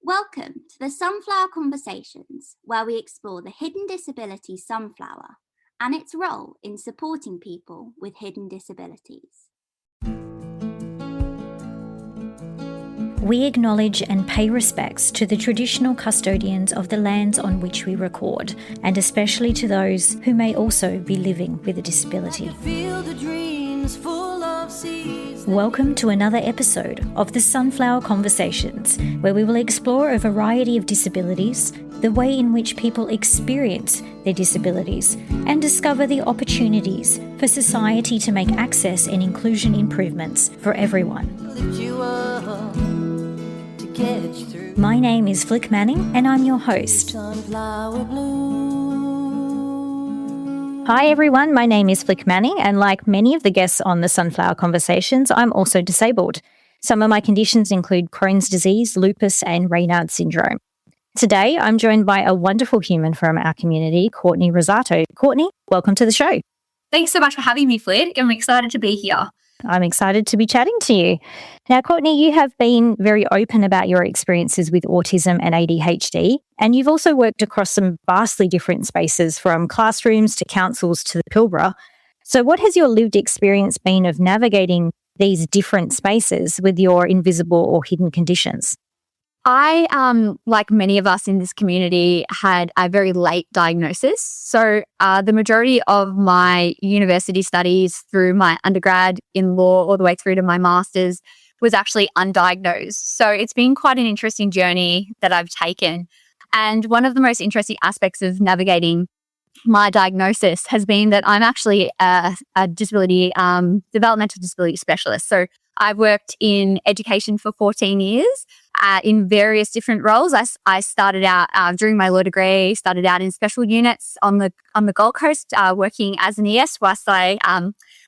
Welcome to the Sunflower Conversations, where we explore the hidden disability sunflower and its role in supporting people with hidden disabilities. We acknowledge and pay respects to the traditional custodians of the lands on which we record, and especially to those who may also be living with a disability. Welcome to another episode of the Sunflower Conversations, where we will explore a variety of disabilities, the way in which people experience their disabilities, and discover the opportunities for society to make access and inclusion improvements for everyone. My name is Flic Manning and I'm your host. Hi everyone, my name is Flic Manning and like many of the guests on the Sunflower Conversations, I'm also disabled. Some of my conditions include Crohn's disease, lupus and Raynaud's syndrome. Today, I'm joined by a wonderful human from our community, Courtney Rosato. Courtney, welcome to the show. Thanks so much for having me, Flic. I'm excited to be here. I'm excited to be chatting to you. Now, Courtney, you have been very open about your experiences with autism and ADHD, and you've also worked across some vastly different spaces from classrooms to councils to the Pilbara. So what has your lived experience been of navigating these different spaces with your invisible or hidden conditions? I, like many of us in this community, had a very late diagnosis. So the majority of my university studies through my undergrad in law all the way through to my master's was actually undiagnosed. So it's been quite an interesting journey that I've taken. And one of the most interesting aspects of navigating my diagnosis has been that I'm actually a disability, developmental disability specialist. So I've worked in education for 14 years in various different roles. I started out during my law degree, started out in special units on the Gold Coast, working as an ES whilst I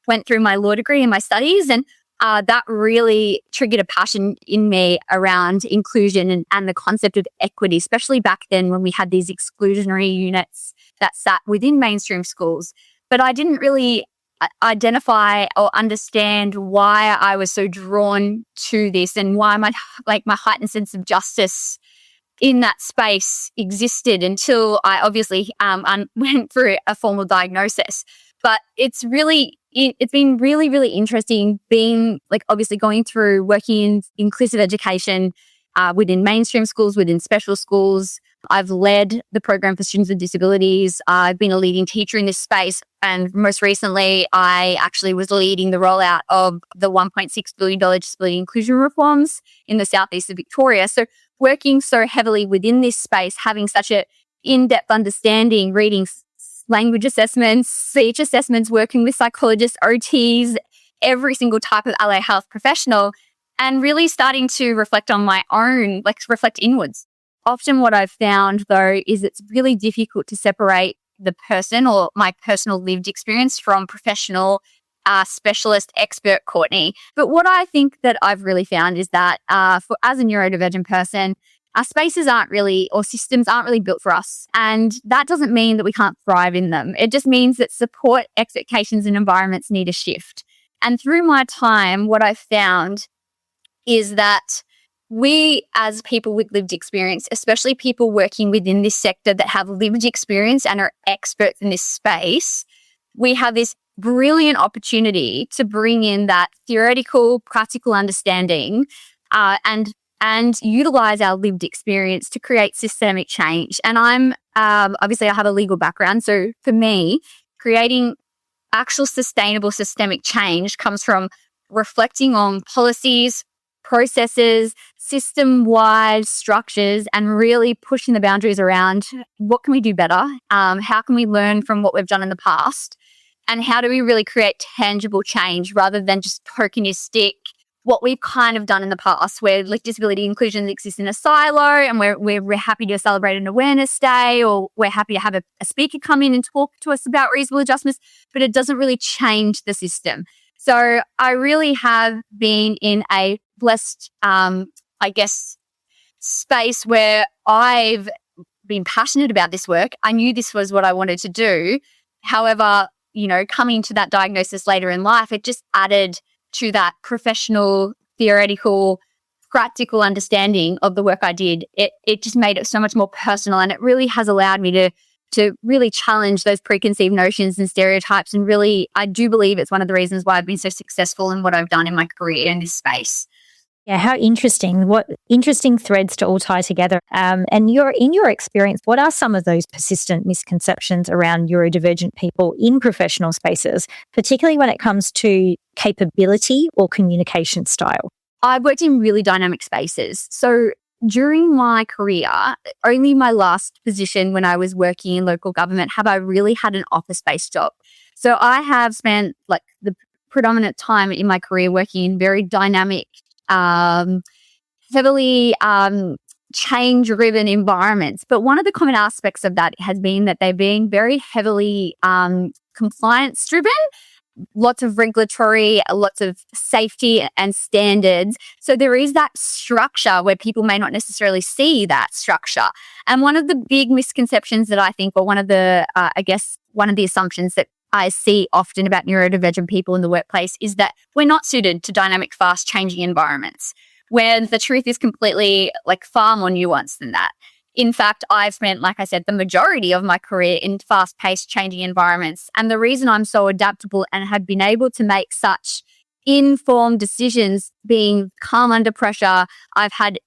went through my law degree and my studies. And that really triggered a passion in me around inclusion and the concept of equity, especially back then when we had these exclusionary units that sat within mainstream schools. But I didn't really identify or understand why I was so drawn to this and why my heightened sense of justice in that space existed until I obviously went through a formal diagnosis. But it's been really, really interesting being obviously going through working in inclusive education within mainstream schools, within special schools. I've led the program for students with disabilities. I've been a leading teacher in this space. And most recently, I actually was leading the rollout of the $1.6 billion disability inclusion reforms in the southeast of Victoria. So working so heavily within this space, having such an in-depth understanding, reading language assessments, speech assessments, working with psychologists, OTs, every single type of allied health professional, and really starting to reflect on my own, reflect inwards. Often what I've found, though, is it's really difficult to separate the person or my personal lived experience from professional specialist expert Courtney. But what I think that I've really found is that as a neurodivergent person, our spaces aren't really, or systems aren't really built for us. And that doesn't mean that we can't thrive in them. It just means that support expectations and environments need a shift. And through my time, what I've found is that we as people with lived experience, especially people working within this sector that have lived experience and are experts in this space, we have this brilliant opportunity to bring in that theoretical, practical understanding and utilize our lived experience to create systemic change. And I'm obviously I have a legal background. So for me, creating actual sustainable systemic change comes from reflecting on policies, processes, system-wide structures, and really pushing the boundaries around what can we do better? How can we learn from what we've done in the past? And how do we really create tangible change rather than just tokenistic, what we've kind of done in the past, where disability inclusion exists in a silo and we're happy to celebrate an awareness day, or we're happy to have a speaker come in and talk to us about reasonable adjustments, but it doesn't really change the system. So I really have been in a blessed, space where I've been passionate about this work. I knew this was what I wanted to do. However, coming to that diagnosis later in life, it just added to that professional, theoretical practical understanding of the work I did, it just made it so much more personal, and it really has allowed me to really challenge those preconceived notions and stereotypes. And really, I do believe it's one of the reasons why I've been so successful in what I've done in my career in this space. Yeah, how interesting. What interesting threads to all tie together. And in your experience, what are some of those persistent misconceptions around neurodivergent people in professional spaces, particularly when it comes to capability or communication style? I've worked in really dynamic spaces. So during my career, only my last position when I was working in local government have I really had an office-based job. So I have spent like the predominant time in my career working in very dynamic, heavily change-driven environments. But one of the common aspects of that has been that they're being very heavily compliance-driven, lots of regulatory, lots of safety and standards. So there is that structure where people may not necessarily see that structure. And one of the big misconceptions that I think, or one of the, one of the assumptions that I see often about neurodivergent people in the workplace is that we're not suited to dynamic, fast changing environments, when the truth is completely far more nuanced than that. In fact, I've spent, like I said, the majority of my career in fast-paced changing environments. And the reason I'm so adaptable and have been able to make such informed decisions, being calm under pressure, I've had,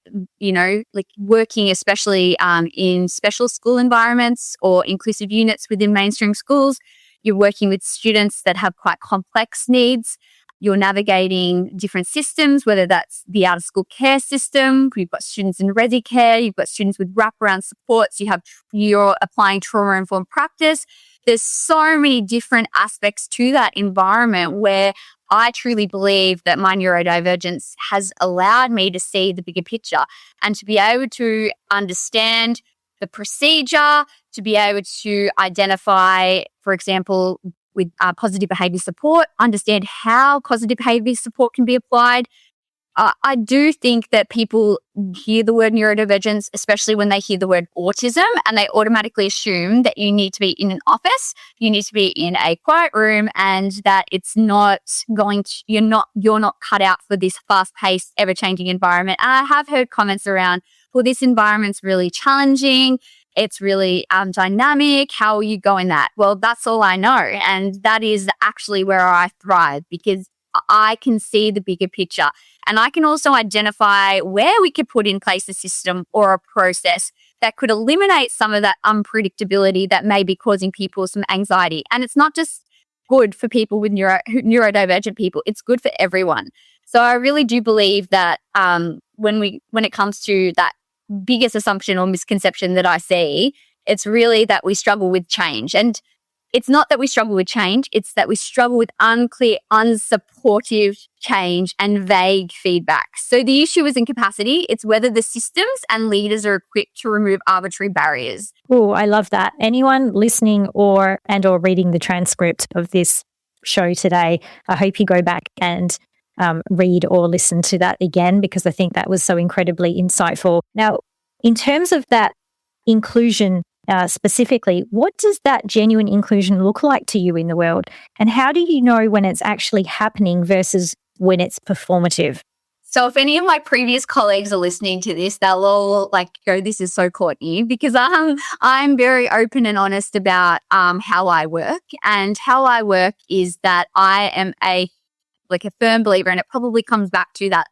working especially in special school environments or inclusive units within mainstream schools. You're working with students that have quite complex needs. You're navigating different systems, whether that's the out-of-school care system. You've got students in resi care. You've got students with wraparound supports. You're applying trauma-informed practice. There's so many different aspects to that environment where I truly believe that my neurodivergence has allowed me to see the bigger picture and to be able to understand the procedure, to be able to identify, for example, with positive behaviour support, understand how positive behaviour support can be applied. I do think that people hear the word neurodivergence, especially when they hear the word autism, and they automatically assume that you need to be in an office, you need to be in a quiet room, and that it's not going to, you're not cut out for this fast-paced, ever-changing environment. And I have heard comments around, well, this environment's really challenging. It's really dynamic. How will you go in that? Well, that's all I know. And that is actually where I thrive, because I can see the bigger picture. And I can also identify where we could put in place a system or a process that could eliminate some of that unpredictability that may be causing people some anxiety. And it's not just good for people with neurodivergent people. It's good for everyone. So I really do believe that when it comes to that biggest assumption or misconception that I see, it's really that we struggle with change. And it's not that we struggle with change, it's that we struggle with unclear, unsupportive change and vague feedback. So the issue isn't capacity, it's whether the systems and leaders are equipped to remove arbitrary barriers. Oh, I love that. Anyone listening or reading the transcript of this show today, I hope you go back and read or listen to that again, because I think that was so incredibly insightful. Now, in terms of that inclusion specifically, what does that genuine inclusion look like to you in the world? And how do you know when it's actually happening versus when it's performative? So if any of my previous colleagues are listening to this, they'll all go, this is so Courtney, because I'm very open and honest about how I work. And how I work is that I am a firm believer, and it probably comes back to that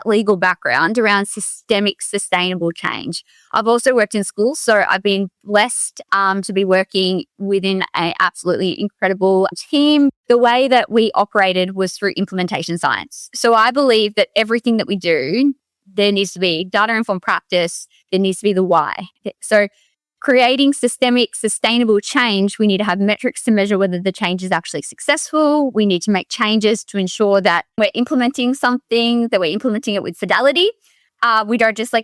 legal background around systemic sustainable change. I've also worked in schools, so I've been blessed to be working within an absolutely incredible team. The way that we operated was through implementation science. So I believe that everything that we do, there needs to be data-informed practice, there needs to be the why. So creating systemic, sustainable change, we need to have metrics to measure whether the change is actually successful. We need to make changes to ensure that we're implementing something, that we're implementing it with fidelity. We don't just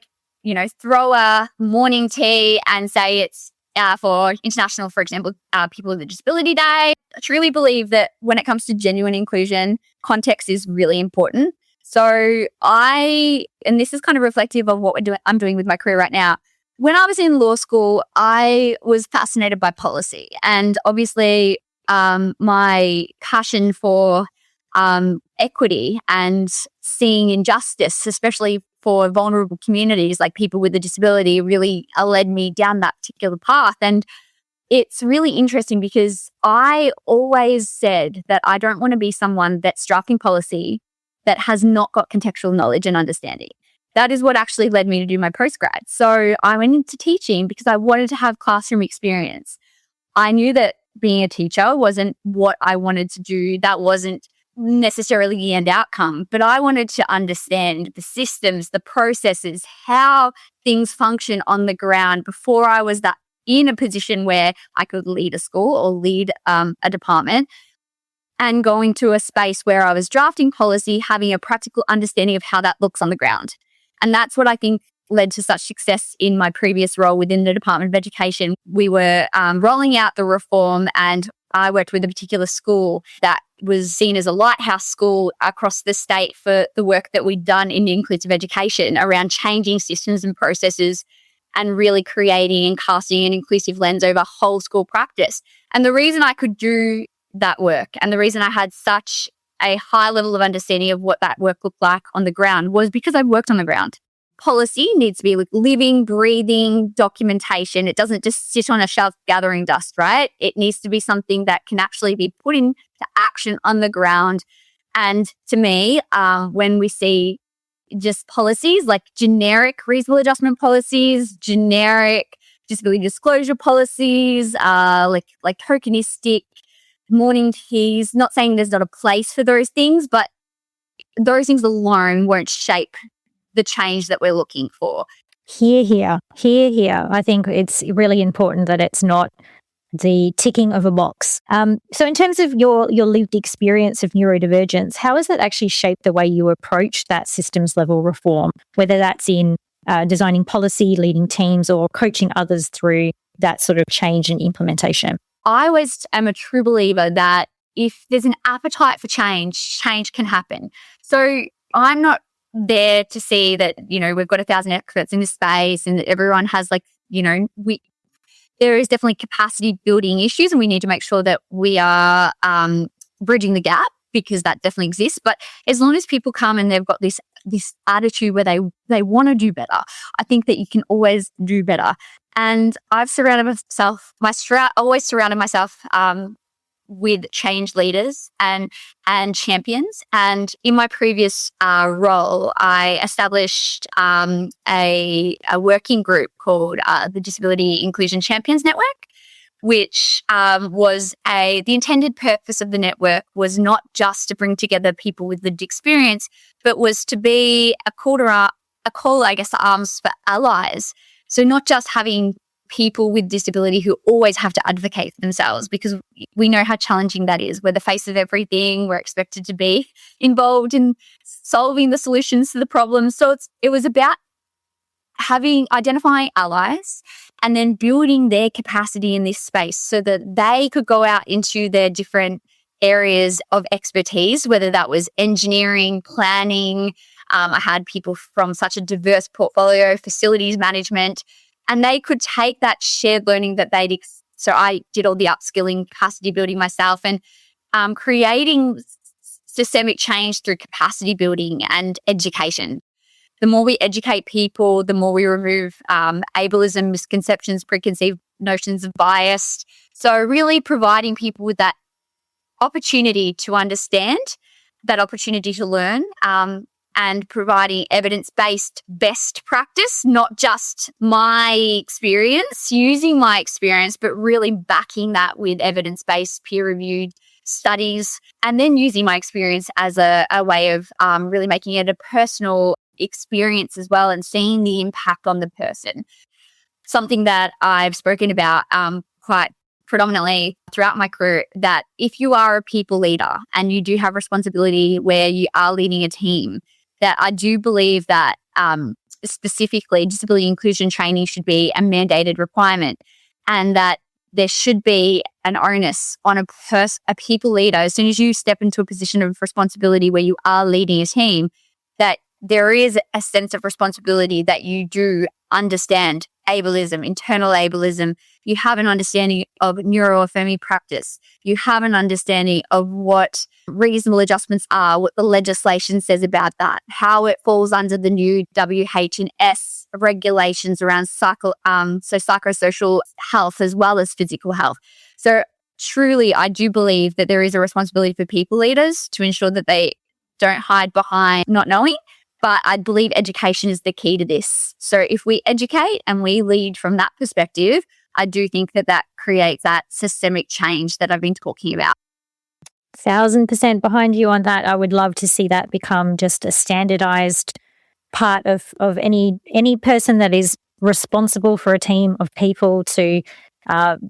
throw a morning tea and say it's for international, for example, people with a disability day. I truly believe that when it comes to genuine inclusion, context is really important. So and this is kind of reflective of what I'm doing with my career right now. When I was in law school, I was fascinated by policy, and obviously my passion for equity and seeing injustice, especially for vulnerable communities like people with a disability really led me down that particular path. And it's really interesting because I always said that I don't want to be someone that's drafting policy that has not got contextual knowledge and understanding. That is what actually led me to do my postgrad. So I went into teaching because I wanted to have classroom experience. I knew that being a teacher wasn't what I wanted to do. That wasn't necessarily the end outcome, but I wanted to understand the systems, the processes, how things function on the ground before I was in a position where I could lead a school or lead a department, and going to a space where I was drafting policy, having a practical understanding of how that looks on the ground. And that's what I think led to such success in my previous role within the Department of Education. We were rolling out the reform, and I worked with a particular school that was seen as a lighthouse school across the state for the work that we'd done in inclusive education around changing systems and processes and really creating and casting an inclusive lens over whole school practice. And the reason I could do that work and the reason I had such a high level of understanding of what that work looked like on the ground was because I worked on the ground. Policy needs to be like living, breathing documentation. It doesn't just sit on a shelf gathering dust, right? It needs to be something that can actually be put into action on the ground. And to me, when we see just policies like generic reasonable adjustment policies, generic disability disclosure policies, like tokenistic morning teas, not saying there's not a place for those things, but those things alone won't shape the change that we're looking for. Here. I think it's really important that it's not the ticking of a box. So in terms of your lived experience of neurodivergence, how has that actually shaped the way you approach that systems level reform, whether that's in designing policy, leading teams, or coaching others through that sort of change and implementation? I always am a true believer that if there's an appetite for change, change can happen. So I'm not there to see that, we've got 1,000 experts in this space and that everyone has there is definitely capacity building issues, and we need to make sure that we are bridging the gap, because that definitely exists. But as long as people come and they've got this attitude where they want to do better, I think that you can always do better. And I've always surrounded myself with change leaders and champions. And in my previous role, I established a working group called the Disability Inclusion Champions Network, which was the intended purpose of the network was not just to bring together people with lived experience, but was to be a call, to arms for allies. So not just having people with disability who always have to advocate for themselves, because we know how challenging that is. We're the face of everything. We're expected to be involved in solving the solutions to the problems. So it was about identifying allies and then building their capacity in this space so that they could go out into their different areas of expertise, whether that was engineering, planning. I had people from such a diverse portfolio, facilities management, and they could take that shared learning that so I did all the upskilling, capacity building myself, and creating systemic change through capacity building and education. The more we educate people, the more we remove ableism, misconceptions, preconceived notions of bias. So really providing people with that opportunity to understand, that opportunity to learn, and providing evidence-based best practice, not just my experience, using my experience, but really backing that with evidence-based peer-reviewed studies, and then using my experience as a way of really making it a personal experience as well and seeing the impact on the person. Something that I've spoken about quite predominantly throughout my career, that if you are a people leader and you do have responsibility where you are leading a team, that I do believe that specifically disability inclusion training should be a mandated requirement, and that there should be an onus on a people leader as soon as you step into a position of responsibility where you are leading a team, that there is a sense of responsibility that you do understand ableism, internal ableism. You have an understanding of neuroaffirming practice. You have an understanding of what reasonable adjustments are, what the legislation says about that, how it falls under the new WH&S regulations around psychosocial health as well as physical health. So truly, I do believe that there is a responsibility for people leaders to ensure that they don't hide behind not knowing. But I believe education is the key to this. So if we educate and we lead from that perspective, I do think that that creates that systemic change that I've been talking about. 1,000% behind you on that. I would love to see that become just a standardized part of any person that is responsible for a team of people to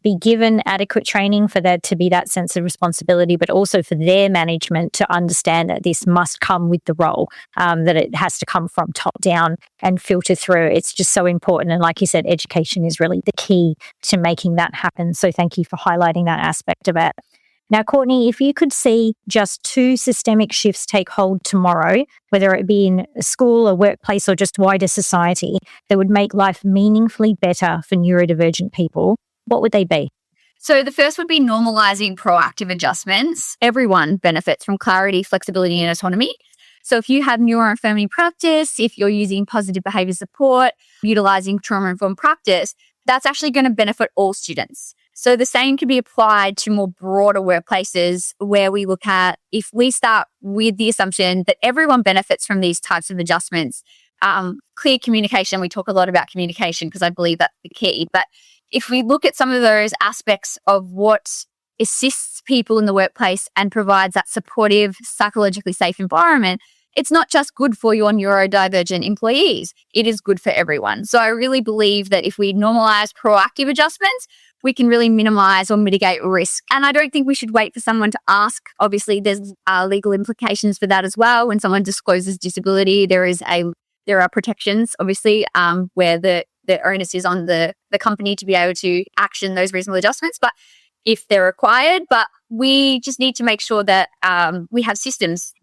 be given adequate training for there to be that sense of responsibility, but also for their management to understand that this must come with the role, that it has to come from top down and filter through. It's just so important. And like you said, education is really the key to making that happen. So thank you for highlighting that aspect of it. Now, Courtney, if you could see just 2 systemic shifts take hold tomorrow, whether it be in a school, a workplace, or just wider society, that would make life meaningfully better for neurodivergent people, what would they be? So the first would be normalizing proactive adjustments. Everyone benefits from clarity, flexibility, and autonomy. So if you have neuroaffirming practice, if you're using positive behavior support, utilizing trauma-informed practice, that's actually going to benefit all students. So the same can be applied to more broader workplaces where we look at, if we start with the assumption that everyone benefits from these types of adjustments, clear communication, we talk a lot about communication because I believe that's the key. But if we look at some of those aspects of what assists people in the workplace and provides that supportive, psychologically safe environment, it's not just good for your neurodivergent employees, it is good for everyone. So I really believe that if we normalize proactive adjustments, we can really minimize or mitigate risk. And I don't think we should wait for someone to ask. Obviously, there's legal implications for that as well. When someone discloses disability, there are protections, obviously, where the onus is on the company to be able to action those reasonable adjustments. But if they're required, but we just need to make sure that we have systems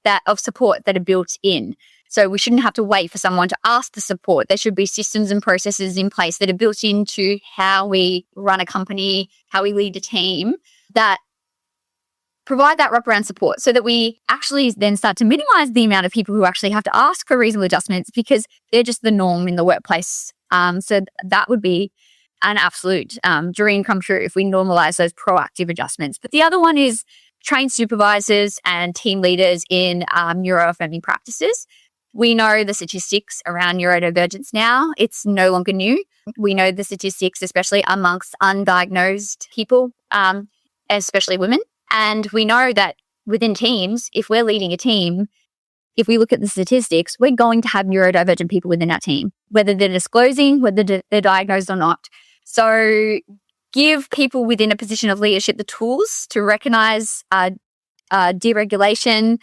that of support that are built in. So we shouldn't have to wait for someone to ask the support. There should be systems and processes in place that are built into how we run a company, how we lead a team, that provide that wraparound support so that we actually then start to minimize the amount of people who actually have to ask for reasonable adjustments because they're just the norm in the workplace. So that would be an absolute dream come true if we normalize those proactive adjustments. But the other one is train supervisors and team leaders in neuroaffirming practices. We know the statistics around neurodivergence now. It's no longer new. We know the statistics, especially amongst undiagnosed people, especially women. And we know that within teams, if we're leading a team, if we look at the statistics, we're going to have neurodivergent people within our team, whether they're disclosing, whether they're diagnosed or not. So give people within a position of leadership the tools to recognize deregulation,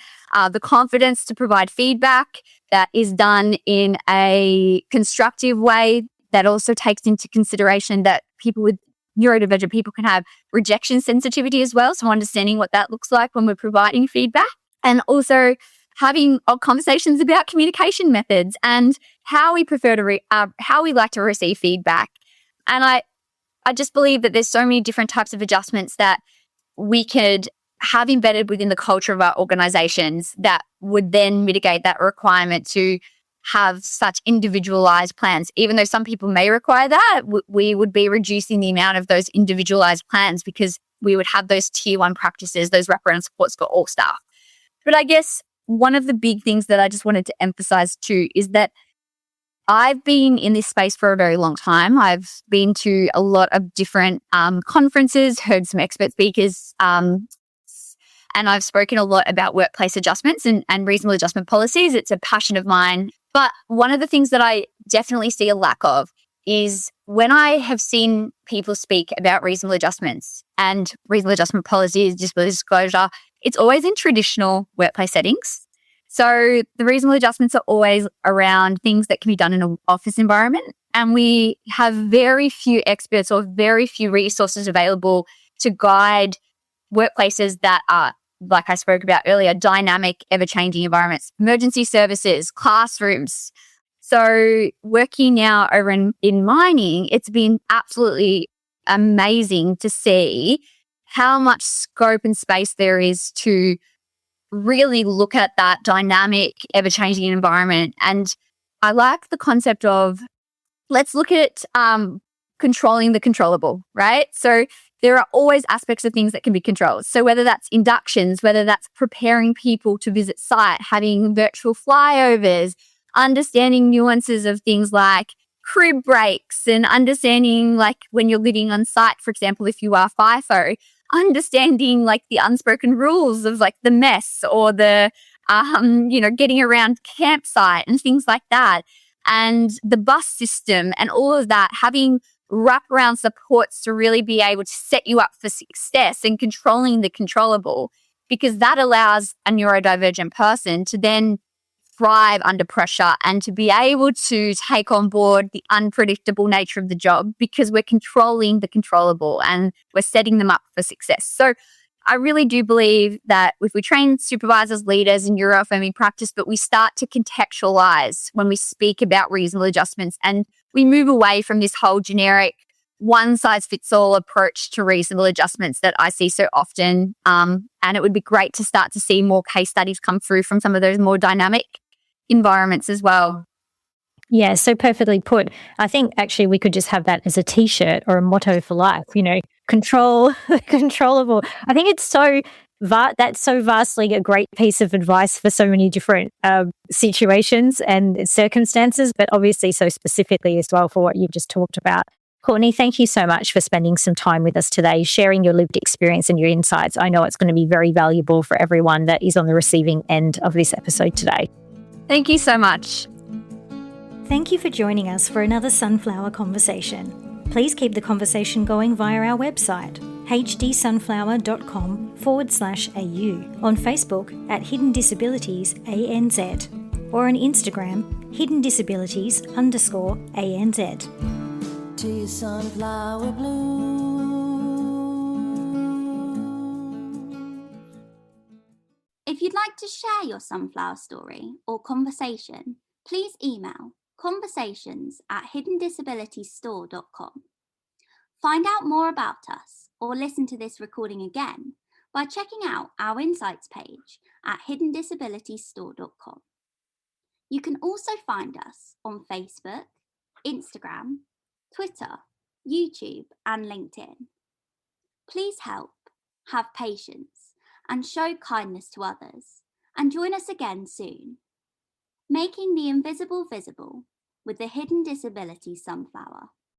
the confidence to provide feedback that is done in a constructive way that also takes into consideration that people with neurodivergent people can have rejection sensitivity as well. So understanding what that looks like when we're providing feedback, and also having conversations about communication methods and how we prefer to how we like to receive feedback. And I just believe that there's so many different types of adjustments that we could have embedded within the culture of our organizations that would then mitigate that requirement to have such individualized plans. Even though some people may require that, we would be reducing the amount of those individualized plans because we would have those tier 1 practices, those wraparound supports for all staff. But I guess one of the big things that I just wanted to emphasize too is that I've been in this space for a very long time. I've been to a lot of different conferences, heard some expert speakers, and I've spoken a lot about workplace adjustments and reasonable adjustment policies. It's a passion of mine. But one of the things that I definitely see a lack of is when I have seen people speak about reasonable adjustments and reasonable adjustment policies, disability disclosure, it's always in traditional workplace settings. So the reasonable adjustments are always around things that can be done in an office environment. And we have very few experts or very few resources available to guide workplaces that are, like I spoke about earlier, dynamic, ever-changing environments, emergency services, classrooms. So working now over in mining, it's been absolutely amazing to see how much scope and space there is to really look at that dynamic, ever-changing environment. And I like the concept of, let's look at controlling the controllable, right? So there are always aspects of things that can be controlled. So whether that's inductions, whether that's preparing people to visit site, having virtual flyovers, understanding nuances of things like crib breaks, and understanding, like, when you're living on site, for example, if you are FIFO, understanding like the unspoken rules of like the mess or the getting around campsite and things like that, and the bus system and all of that, having wraparound supports to really be able to set you up for success and controlling the controllable, because that allows a neurodivergent person to then thrive under pressure and to be able to take on board the unpredictable nature of the job, because we're controlling the controllable and we're setting them up for success. So I really do believe that if we train supervisors, leaders in neuroaffirming practice, but we start to contextualize when we speak about reasonable adjustments, and we move away from this whole generic one-size-fits-all approach to reasonable adjustments that I see so often. And it would be great to start to see more case studies come through from some of those more dynamic environments as well. Yeah, so perfectly put. I think actually we could just have that as a T-shirt or a motto for life, control the controllable. I think it's that's so vastly a great piece of advice for so many different situations and circumstances, but obviously so specifically as well for what you've just talked about. Courtney, thank you so much for spending some time with us today, sharing your lived experience and your insights. I know it's going to be very valuable for everyone that is on the receiving end of this episode today. Thank you so much. Thank you for joining us for another Sunflower Conversation. Please keep the conversation going via our website, hdsunflower.com/au, on Facebook at Hidden Disabilities ANZ, or on Instagram, Hidden Disabilities_ANZ. Tea sunflower bloom. If you'd like to share your sunflower story or conversation, please email conversations@hiddendisabilitiesstore.com. Find out more about us or listen to this recording again by checking out our insights page at hiddendisabilitiesstore.com. You can also find us on Facebook, Instagram, Twitter, YouTube, and LinkedIn. Please help, have patience, and show kindness to others, and join us again soon. Making the invisible visible with the Hidden Disability Sunflower.